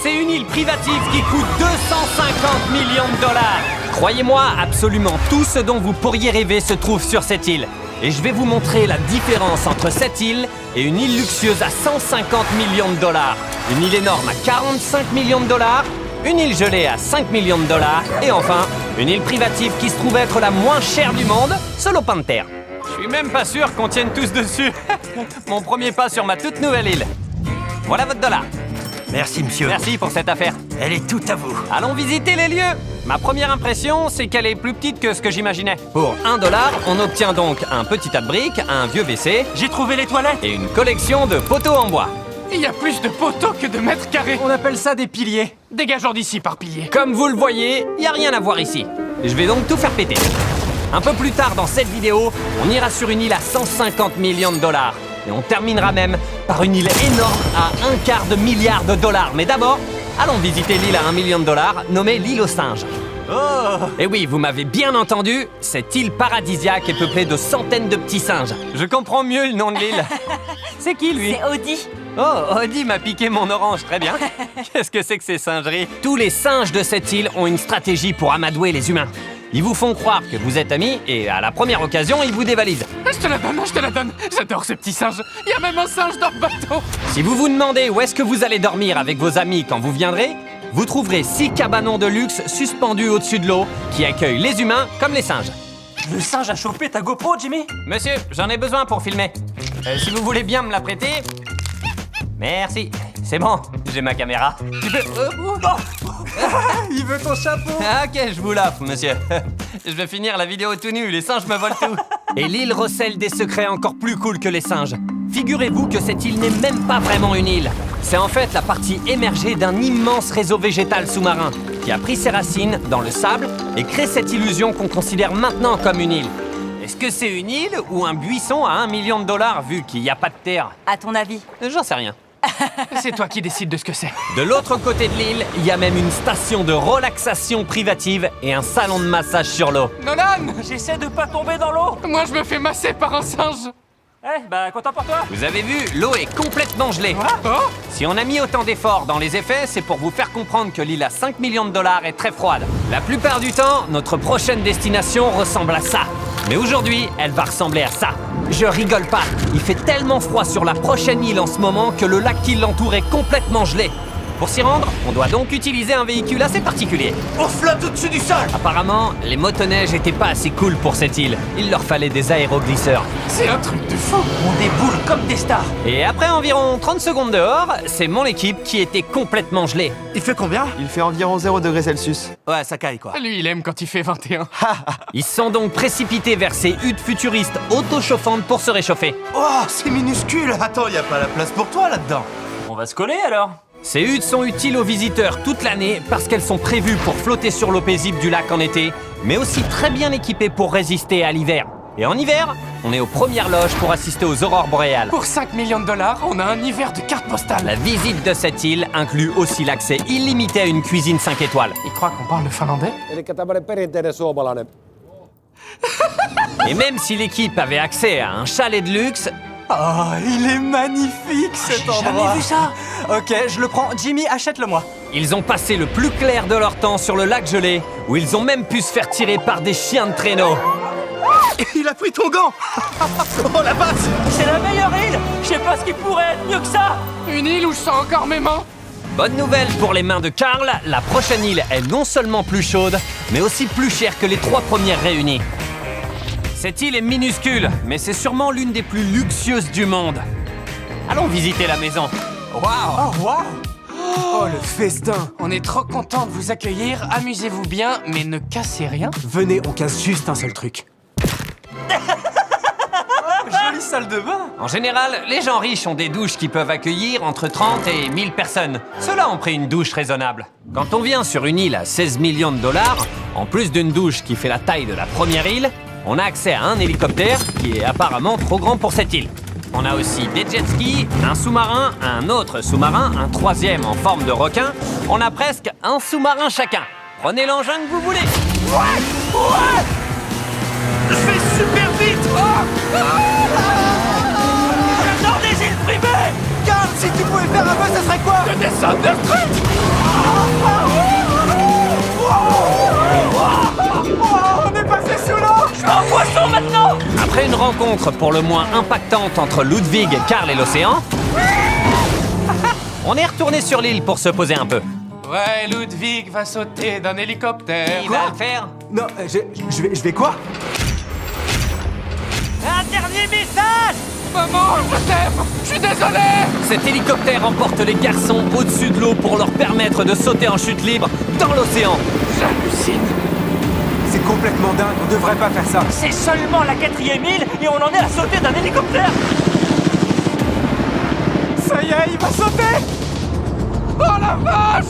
C'est une île privative qui coûte 250 millions de dollars. Croyez-moi, absolument tout ce dont vous pourriez rêver se trouve sur cette île. Et je vais vous montrer la différence entre cette île et une île luxueuse à 150 millions de dollars. Une île énorme à 45 millions de dollars. Une île gelée à 5 millions de dollars. Et enfin, une île privative qui se trouve être la moins chère du monde, Solo Panther. Je suis même pas sûr qu'on tienne tous dessus. Mon premier pas sur ma toute nouvelle île. Voilà votre dollar. Merci, monsieur. Merci pour cette affaire. Elle est toute à vous. Allons visiter les lieux. Ma première impression, c'est qu'elle est plus petite que ce que j'imaginais. Pour 1 dollar, on obtient donc un petit tas de briques, un vieux WC J'ai trouvé les toilettes. et une collection de poteaux en bois. Il y a plus de poteaux que de mètres carrés. On appelle ça des piliers. Dégageons d'ici par pilier. Comme vous le voyez, il n'y a rien à voir ici. Je vais donc tout faire péter. Un peu plus tard dans cette vidéo, on ira sur une île à 150 millions de dollars. Et on terminera même par une île énorme à 1/4 milliard de dollars. Mais d'abord, allons visiter l'île à 1 million de dollars, nommée l'île aux singes. Oh! Et oui, vous m'avez bien entendu, cette île paradisiaque est peuplée de centaines de petits singes. Je comprends mieux le nom de l'île. C'est qui, lui? C'est Audi. Oh, Audi m'a piqué mon orange, très bien. Qu'est-ce que c'est que ces singeries? Tous les singes de cette île ont une stratégie pour amadouer les humains. Ils vous font croire que vous êtes amis et à la première occasion, ils vous dévalisent. Je te la donne, je te la donne. J'adore ces petits singes. Il y a même un singe dans le bateau. Si vous vous demandez où est-ce que vous allez dormir avec vos amis quand vous viendrez, vous trouverez 6 cabanons de luxe suspendus au-dessus de l'eau qui accueillent les humains comme les singes. Le singe a chopé ta GoPro, Jimmy. Monsieur, j'en ai besoin pour filmer. Si vous voulez bien me la prêter... Merci. C'est bon, j'ai ma caméra. Tu peux... Il veut ton chapeau. Ah, ok, je vous l'offre, monsieur. Je vais finir la vidéo tout nu, les singes me volent tout. Et l'île recèle des secrets encore plus cool que les singes. Figurez-vous que cette île n'est même pas vraiment une île. C'est en fait la partie émergée d'un immense réseau végétal sous-marin qui a pris ses racines dans le sable et crée cette illusion qu'on considère maintenant comme une île. Est-ce que c'est une île ou un buisson à 1 million de dollars vu qu'il n'y a pas de terre? À ton avis? J'en sais rien. C'est toi qui décides de ce que c'est. De l'autre côté de l'île, il y a même une station de relaxation privative et un salon de massage sur l'eau. Nolan! J'essaie de pas tomber dans l'eau. Moi, je me fais masser par un singe. Content pour toi. Vous avez vu, l'eau est complètement gelée. Oh! Si on a mis autant d'efforts dans les effets, c'est pour vous faire comprendre que l'île à 5 millions de dollars est très froide. La plupart du temps, notre prochaine destination ressemble à ça. Mais aujourd'hui, elle va ressembler à ça. Je rigole pas, il fait tellement froid sur la prochaine île en ce moment que le lac qui l'entoure est complètement gelé. Pour s'y rendre, on doit donc utiliser un véhicule assez particulier. On flotte au-dessus du sol! Apparemment, les motoneiges étaient pas assez cool pour cette île. Il leur fallait des aéroglisseurs. C'est un truc de fou. On déboule comme des stars. Et après environ 30 secondes dehors, c'est mon équipe qui était complètement gelée. Il fait combien? Il fait environ 0 degrés Celsius. Ouais, ça caille, quoi. Lui, il aime quand il fait 21. Ils se sont donc précipités vers ces huttes futuristes auto-chauffantes pour se réchauffer. Oh, c'est minuscule! Attends, y a pas la place pour toi, là-dedans. On va se coller alors. Ces huttes sont utiles aux visiteurs toute l'année parce qu'elles sont prévues pour flotter sur l'eau paisible du lac en été, mais aussi très bien équipées pour résister à l'hiver. Et en hiver, on est aux premières loges pour assister aux aurores boréales. Pour 5 millions de dollars, on a un hiver de carte postale. La visite de cette île inclut aussi l'accès illimité à une cuisine 5 étoiles. Il croit qu'on parle le finlandais? Elikkä tämmönen perinteinen suomalainen. Et même si l'équipe avait accès à un chalet de luxe, Oh, il est magnifique cet endroit. Jamais vu ça! Ok, je le prends. Jimmy, achète-le-moi. ils ont passé le plus clair de leur temps sur le lac gelé, où ils ont même pu se faire tirer par des chiens de traîneau. Il a pris ton gant! Oh, la vache! C'est la meilleure île. Je sais pas ce qui pourrait être mieux que ça. Une île où je sens encore mes mains. Bonne nouvelle pour les mains de Karl, la prochaine île est non seulement plus chaude, mais aussi plus chère que les 3 premières réunies. Cette île est minuscule, mais c'est sûrement l'une des plus luxueuses du monde. Allons visiter la maison. Waouh! Oh, waouh. Oh, le festin. On est trop content de vous accueillir. Amusez-vous bien, mais ne cassez rien. Venez, on casse juste un seul truc. Jolie salle de bain. En général, les gens riches ont des douches qui peuvent accueillir entre 30 et 1000 personnes. Ceux-là ont pris une douche raisonnable. Quand on vient sur une île à 16 millions de dollars, en plus d'une douche qui fait la taille de la première île, on a accès à un hélicoptère qui est apparemment trop grand pour cette île. On a aussi des jet skis, un sous-marin, un autre sous-marin, un troisième en forme de requin. On a presque un sous-marin chacun. Prenez l'engin que vous voulez. Je vais super vite! Dans des îles privées. Karl, si tu pouvais faire un peu, ça serait quoi? De descendre de truc. Après une rencontre pour le moins impactante entre Ludwig, Karl et l'océan, on est retourné sur l'île pour se poser un peu. Ouais, Ludwig va sauter d'un hélicoptère. Il va le faire. Non, je vais quoi? Un dernier message! Maman, je t'aime! Je suis désolé! Cet hélicoptère emporte les garçons au-dessus de l'eau pour leur permettre de sauter en chute libre dans l'océan. J'hallucine! C'est complètement dingue, on devrait pas faire ça. C'est seulement la 4e île et on en est à sauter d'un hélicoptère! Ça y est, il va sauter! Oh la vache!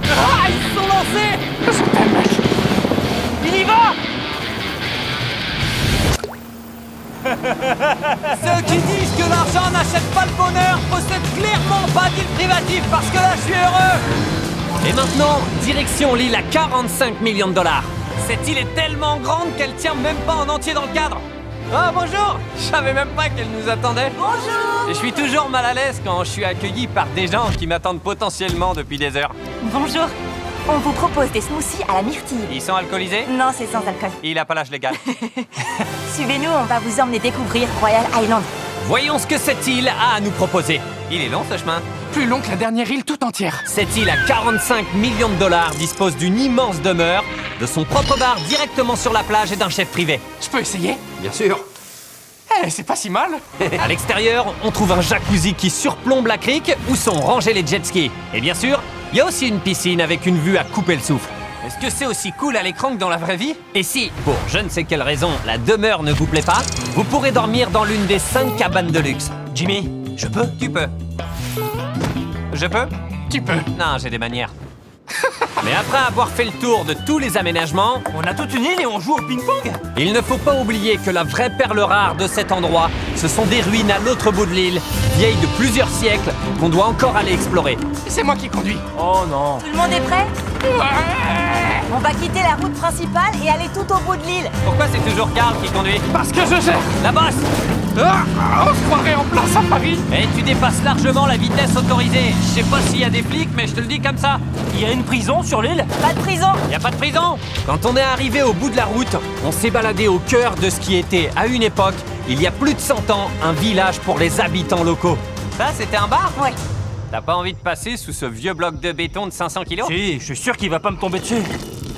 Ah, ils sont lancés! Je t'aime, mec! Il y va! Ceux qui disent que l'argent n'achète pas le bonheur possèdent clairement pas d'île privative parce que là je suis heureux. Et maintenant, direction l'île à 45 millions de dollars. Cette île est tellement grande qu'elle tient même pas en entier dans le cadre. Ah bonjour! Je savais même pas qu'elle nous attendait. Bonjour! Et je suis toujours mal à l'aise quand je suis accueilli par des gens qui m'attendent potentiellement depuis des heures. Bonjour. On vous propose des smoothies à la myrtille. Ils sont alcoolisés? Non, c'est sans alcool. Il a pas l'âge légal. Suivez-nous, on va vous emmener découvrir Royal Island. Voyons ce que cette île a à nous proposer. Il est long ce chemin. Plus long que la dernière île tout entière. Cette île à 45 millions de dollars dispose d'une immense demeure, de son propre bar directement sur la plage et d'un chef privé. Je peux essayer? Bien sûr. Eh, c'est pas si mal. À l'extérieur, on trouve un jacuzzi qui surplombe la crique où sont rangés les jet skis. Et bien sûr, il y a aussi une piscine avec une vue à couper le souffle. Est-ce que c'est aussi cool à l'écran que dans la vraie vie? Et si, pour je ne sais quelle raison, la demeure ne vous plaît pas, vous pourrez dormir dans l'une des 5 cabanes de luxe. Jimmy, je peux? Tu peux. Je peux? Tu peux. Non, j'ai des manières. Mais après avoir fait le tour de tous les aménagements, On a toute une île et on joue au ping-pong! il ne faut pas oublier que la vraie perle rare de cet endroit, ce sont des ruines à l'autre bout de l'île, vieilles de plusieurs siècles, qu'on doit encore aller explorer. C'est moi qui conduis. Oh non! Tout le monde est prêt? Ouais! On va quitter la route principale et aller tout au bout de l'île. Pourquoi c'est toujours Karl qui conduit? Parce que je gère. La bosse! Ah, on se croirait en place à Paris. Et tu dépasses largement la vitesse autorisée. Je sais pas s'il y a des flics, mais je te le dis comme ça. Il y a une prison sur l'île? Pas de prison. Y a pas de prison. Quand on est arrivé au bout de la route, on s'est baladé au cœur de ce qui était, à une époque, il y a plus de 100 ans, un village pour les habitants locaux. Ça, c'était un bar? Ouais. T'as pas envie de passer sous ce vieux bloc de béton de 500 kilos? Si, je suis sûr qu'il va pas me tomber dessus.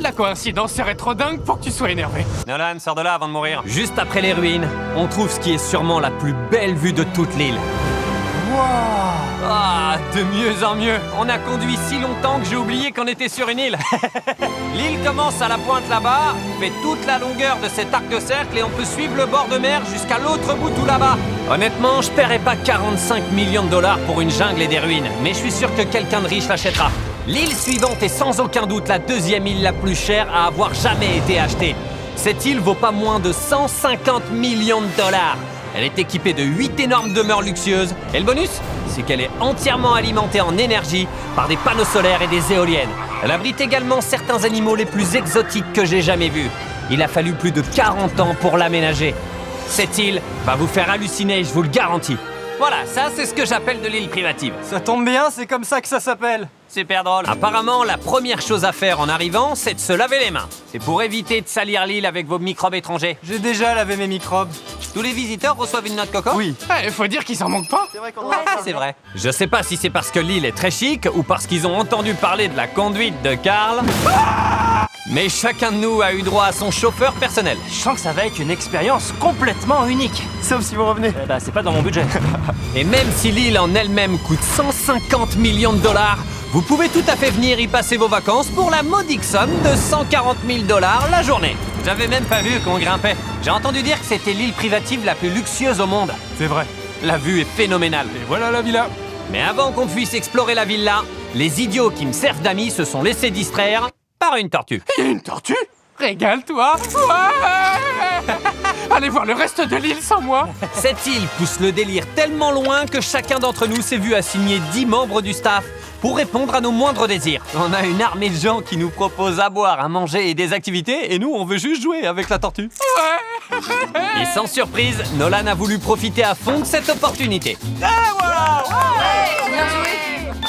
La coïncidence serait trop dingue pour que tu sois énervé. Nolan, sors de là avant de mourir. Juste après les ruines, on trouve ce qui est sûrement la plus belle vue de toute l'île. Ah, de mieux en mieux. On a conduit si longtemps que j'ai oublié qu'on était sur une île. L'île commence à la pointe là-bas, fait toute la longueur de cet arc de cercle et on peut suivre le bord de mer jusqu'à l'autre bout tout là-bas. Honnêtement, je paierais pas 45 millions de dollars pour une jungle et des ruines, mais je suis sûr que quelqu'un de riche l'achètera. L'île suivante est sans aucun doute la deuxième île la plus chère à avoir jamais été achetée. Cette île vaut pas moins de 150 millions de dollars. Elle est équipée de 8 énormes demeures luxueuses. Et le bonus, c'est qu'elle est entièrement alimentée en énergie par des panneaux solaires et des éoliennes. Elle abrite également certains animaux les plus exotiques que j'ai jamais vus. Il a fallu plus de 40 ans pour l'aménager. Cette île va vous faire halluciner, je vous le garantis. Voilà, ça c'est ce que j'appelle de l'île privative. Ça tombe bien, c'est comme ça que ça s'appelle. Super drôle. Apparemment, la première chose à faire en arrivant, c'est de se laver les mains. C'est pour éviter de salir l'île avec vos microbes étrangers. J'ai déjà lavé mes microbes. Tous les visiteurs reçoivent une noix de coco? Oui. Il faut dire qu'ils en manquent pas. C'est vrai qu'on C'est vrai. Je sais pas si c'est parce que l'île est très chic ou parce qu'ils ont entendu parler de la conduite de Karl. Mais chacun de nous a eu droit à son chauffeur personnel. Je sens que ça va être une expérience complètement unique. Sauf si vous revenez. Eh bah, c'est pas dans mon budget. Et même si l'île en elle-même coûte 150 millions de dollars, vous pouvez tout à fait venir y passer vos vacances pour la modique somme de 140 000 dollars la journée. J'avais même pas vu qu'on grimpait. J'ai entendu dire que c'était l'île privative la plus luxueuse au monde. C'est vrai. La vue est phénoménale. Et voilà la villa. Mais avant qu'on puisse explorer la villa, les idiots qui me servent d'amis se sont laissés distraire par une tortue. Il y a une tortue? Régale-toi. Ouais. Allez voir le reste de l'île sans moi. Cette île pousse le délire tellement loin que chacun d'entre nous s'est vu assigner 10 membres du staff pour répondre à nos moindres désirs. On a une armée de gens qui nous proposent à boire, à manger et des activités, et nous, on veut juste jouer avec la tortue. Et sans surprise, Nolan a voulu profiter à fond de cette opportunité.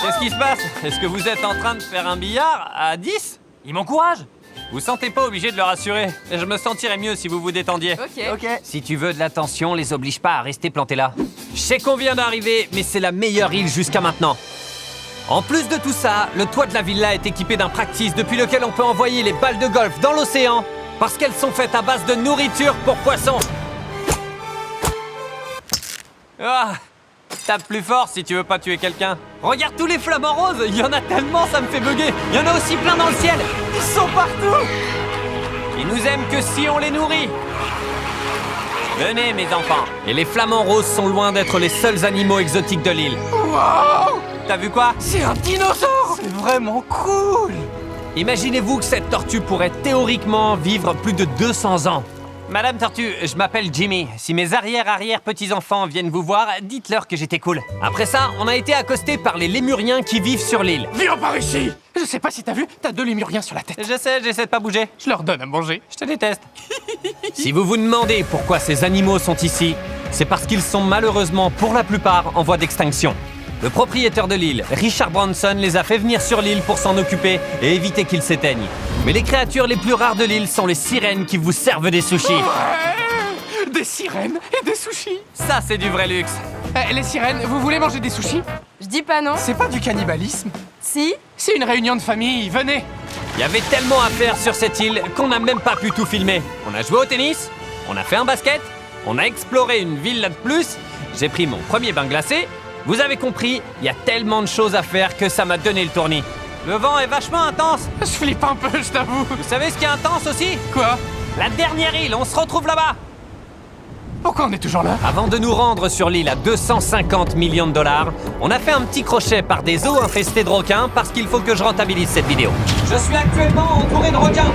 Qu'est-ce qui se passe? Est-ce que vous êtes en train de faire un billard à 10? Il m'encourage. Vous sentez pas obligé de le rassurer. Je me sentirais mieux si vous vous détendiez. Ok. Si tu veux de l'attention, les oblige pas à rester plantés là. Je sais qu'on vient d'arriver, mais c'est la meilleure île jusqu'à maintenant. En plus de tout ça, le toit de la villa est équipé d'un practice depuis lequel on peut envoyer les balles de golf dans l'océan parce qu'elles sont faites à base de nourriture pour poissons. Ah, tape plus fort si tu veux pas tuer quelqu'un. Regarde tous les flamants roses, il y en a tellement, ça me fait bugger. Il y en a aussi plein dans le ciel. Ils sont partout. Ils nous aiment que si on les nourrit. Venez mes enfants. Et les flamants roses sont loin d'être les seuls animaux exotiques de l'île. Wow! T'as vu quoi? C'est un dinosaure! C'est vraiment cool. Imaginez-vous que cette tortue pourrait théoriquement vivre plus de 200 ans. Madame Tortue, je m'appelle Jimmy. Si mes arrière-arrière-petits-enfants viennent vous voir, dites-leur que j'étais cool. Après ça, on a été accostés par les lémuriens qui vivent sur l'île. Viens par ici! Je sais pas si t'as vu, t'as 2 lémuriens sur la tête. Je sais, j'essaie de pas bouger. Je leur donne à manger. Je te déteste. Si vous vous demandez pourquoi ces animaux sont ici, c'est parce qu'ils sont malheureusement pour la plupart en voie d'extinction. Le propriétaire de l'île, Richard Branson, les a fait venir sur l'île pour s'en occuper et éviter qu'ils s'éteignent. Mais les créatures les plus rares de l'île sont les sirènes qui vous servent des sushis. Ouais! Des sirènes et des sushis. Ça, c'est du vrai luxe. Les sirènes, vous voulez manger des sushis? Je dis pas non. C'est pas du cannibalisme. Si? C'est une réunion de famille, venez! Il y avait tellement à faire sur cette île qu'on n'a même pas pu tout filmer. On a joué au tennis, on a fait un basket, on a exploré une villa de plus, j'ai pris mon premier bain glacé. Vous avez compris, il y a tellement de choses à faire que ça m'a donné le tournis. Le vent est vachement intense. Je flippe un peu, je t'avoue. Vous savez ce qui est intense aussi? Quoi? La dernière île, on se retrouve là-bas. Pourquoi on est toujours là? Avant de nous rendre sur l'île à 250 millions de dollars, on a fait un petit crochet par des eaux infestées de requins parce qu'il faut que je rentabilise cette vidéo. Je suis actuellement entouré de requins.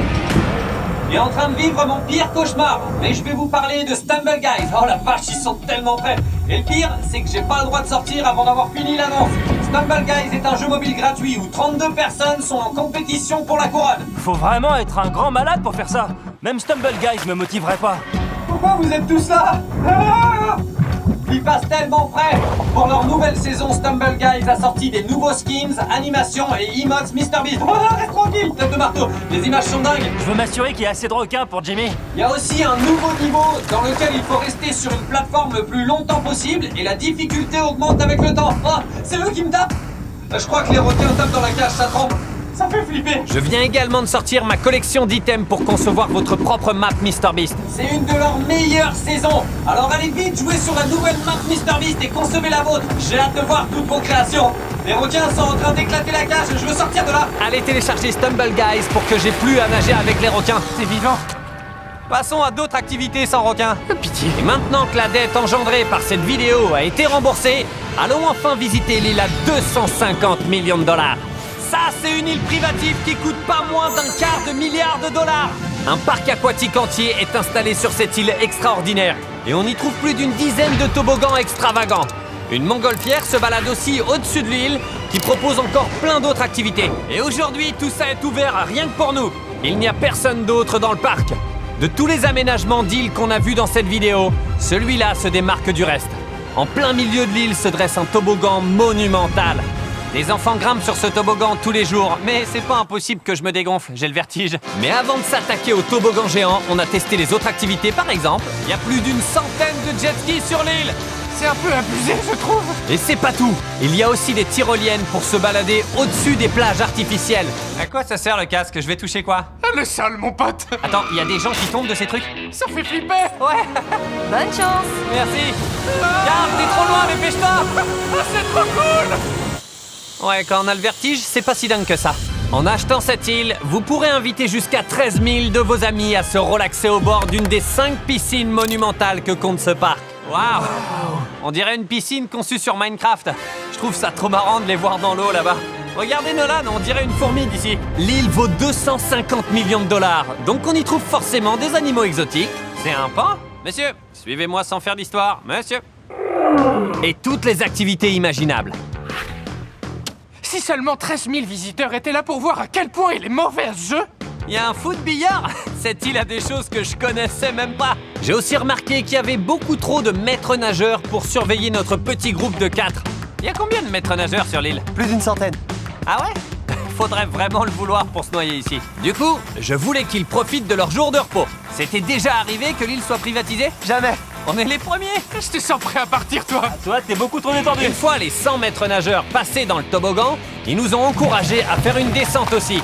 Et en train de vivre mon pire cauchemar. Mais je vais vous parler de Stumble Guys. Oh la vache, ils sont tellement prêts. Et le pire, c'est que j'ai pas le droit de sortir avant d'avoir fini l'annonce. Stumble Guys est un jeu mobile gratuit où 32 personnes sont en compétition pour la couronne. Faut vraiment être un grand malade pour faire ça. Même Stumble Guys me motiverait pas. Pourquoi vous êtes tous là? Ils passent tellement près. Pour leur nouvelle saison, Stumble Guys a sorti des nouveaux skins, animations et emotes MrBeast. Oh, reste tranquille, tête de marteau. Les images sont dingues. Je veux m'assurer qu'il y a assez de requins pour Jimmy. Il y a aussi un nouveau niveau dans lequel il faut rester sur une plateforme le plus longtemps possible et la difficulté augmente avec le temps. Oh, c'est eux qui me tapent. Je crois que les requins tapent dans la cage, ça tremble. Ça fait flipper. Je viens également de sortir ma collection d'items pour concevoir votre propre map MrBeast. C'est une de leurs meilleures saisons. Alors allez vite jouer sur la nouvelle map MrBeast et concevez la vôtre. J'ai hâte de voir toutes vos créations. Les requins sont en train d'éclater la cage, je veux sortir de là. Allez télécharger Stumble Guys pour que j'ai plus à nager avec les requins. C'est vivant. Passons à d'autres activités sans requins. Pitié. Et maintenant que la dette engendrée par cette vidéo a été remboursée, allons enfin visiter l'île à 250 millions de dollars. Ça, c'est une île privative qui coûte pas moins d'1/4 milliard de dollars. Un parc aquatique entier est installé sur cette île extraordinaire. Et on y trouve plus d'une dizaine de toboggans extravagants. Une montgolfière se balade aussi au-dessus de l'île, qui propose encore plein d'autres activités. Et aujourd'hui, tout ça est ouvert rien que pour nous. Il n'y a personne d'autre dans le parc. De tous les aménagements d'île qu'on a vus dans cette vidéo, celui-là se démarque du reste. En plein milieu de l'île se dresse un toboggan monumental. Les enfants grimpent sur ce toboggan tous les jours, mais c'est pas impossible que je me dégonfle, j'ai le vertige. Mais avant de s'attaquer au toboggan géant, on a testé les autres activités. Par exemple, il y a plus d'une centaine de jet skis sur l'île. C'est un peu abusé, je trouve. Et c'est pas tout. Il y a aussi des tyroliennes pour se balader au-dessus des plages artificielles. À quoi ça sert le casque? Je vais toucher quoi? Le sol, mon pote. Attends, il y a des gens qui tombent de ces trucs? Ça fait flipper. Ouais, Bonne chance. merci. Garde, t'es trop loin, dépêche-toi. C'est trop cool. Ouais, quand on a le vertige, c'est pas si dingue que ça. En achetant cette île, vous pourrez inviter jusqu'à 13 000 de vos amis à se relaxer au bord d'une des 5 piscines monumentales que compte ce parc. Waouh! On dirait une piscine conçue sur Minecraft. Je trouve ça trop marrant de les voir dans l'eau là-bas. Regardez Nolan, on dirait une fourmi d'ici. L'île vaut 250 millions de dollars, donc on y trouve forcément des animaux exotiques. C'est un pan? Monsieur, suivez-moi sans faire d'histoire, monsieur. Et toutes les activités imaginables. Si seulement 13 000 visiteurs étaient là pour voir à quel point il est mauvais à ce jeu. Il y a un foot billard. Cette île a des choses que je connaissais même pas. J'ai aussi remarqué qu'il y avait beaucoup trop de maîtres nageurs pour surveiller notre petit groupe de 4. Il y a combien de maîtres nageurs sur l'île? Plus d'une centaine. Ah ouais? faudrait vraiment le vouloir pour se noyer ici. Du coup, je voulais qu'ils profitent de leur jour de repos. C'était déjà arrivé que l'île soit privatisée? Jamais. On est les premiers. Je te sens prêt à partir, toi. Toi, t'es beaucoup trop détendu. Une fois les 100 maîtres nageurs passés dans le toboggan, ils nous ont encouragés à faire une descente aussi.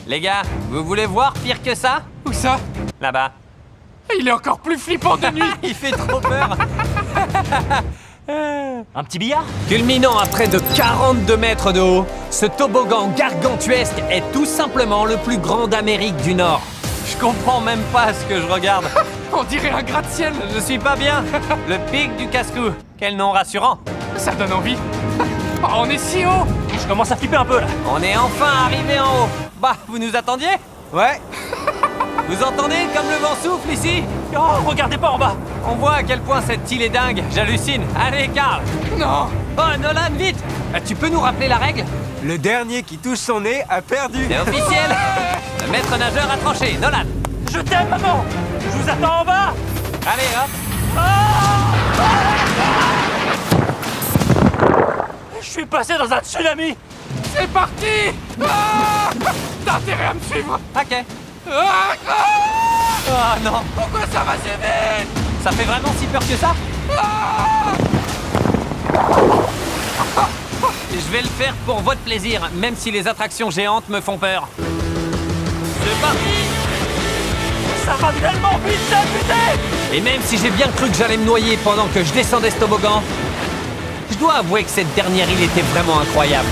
Les gars, vous voulez voir pire que ça? Où ça? Là-bas. Il est encore plus flippant de nuit. Il fait trop peur. Un petit billard? Culminant à près de 42 mètres de haut, ce toboggan gargantuesque est tout simplement le plus grand d'Amérique du Nord. Je comprends même pas ce que je regarde. On dirait un gratte-ciel. Je suis pas bien. Le pic du casse-cou. Quel nom rassurant. Ça donne envie. Oh, on est si haut. Je commence à flipper un peu là. On est enfin arrivé en haut. Bah, vous nous attendiez? Ouais. Vous entendez comme le vent souffle ici? Oh, regardez pas en bas. On voit à quel point cette île est dingue. J'hallucine. Allez, Karl. Non. Oh, Nolan, vite. Tu peux nous rappeler la règle? Le dernier qui touche son nez a perdu. C'est officiel. Le maître nageur a tranché. Nolan. Je t'aime, maman. Je vous attends en bas. Allez, hop. Je suis passé dans un tsunami. C'est parti. Ah, t'as intérêt à me suivre. Ok. Ah, ah, Oh non. pourquoi ça va si vite? Ça fait vraiment si peur que ça? Je vais le faire pour votre plaisir, même si les attractions géantes me font peur. C'est parti! Ça va tellement vite, ça, putain. Et même si j'ai bien cru que j'allais me noyer pendant que je descendais ce toboggan, je dois avouer que cette dernière île était vraiment incroyable.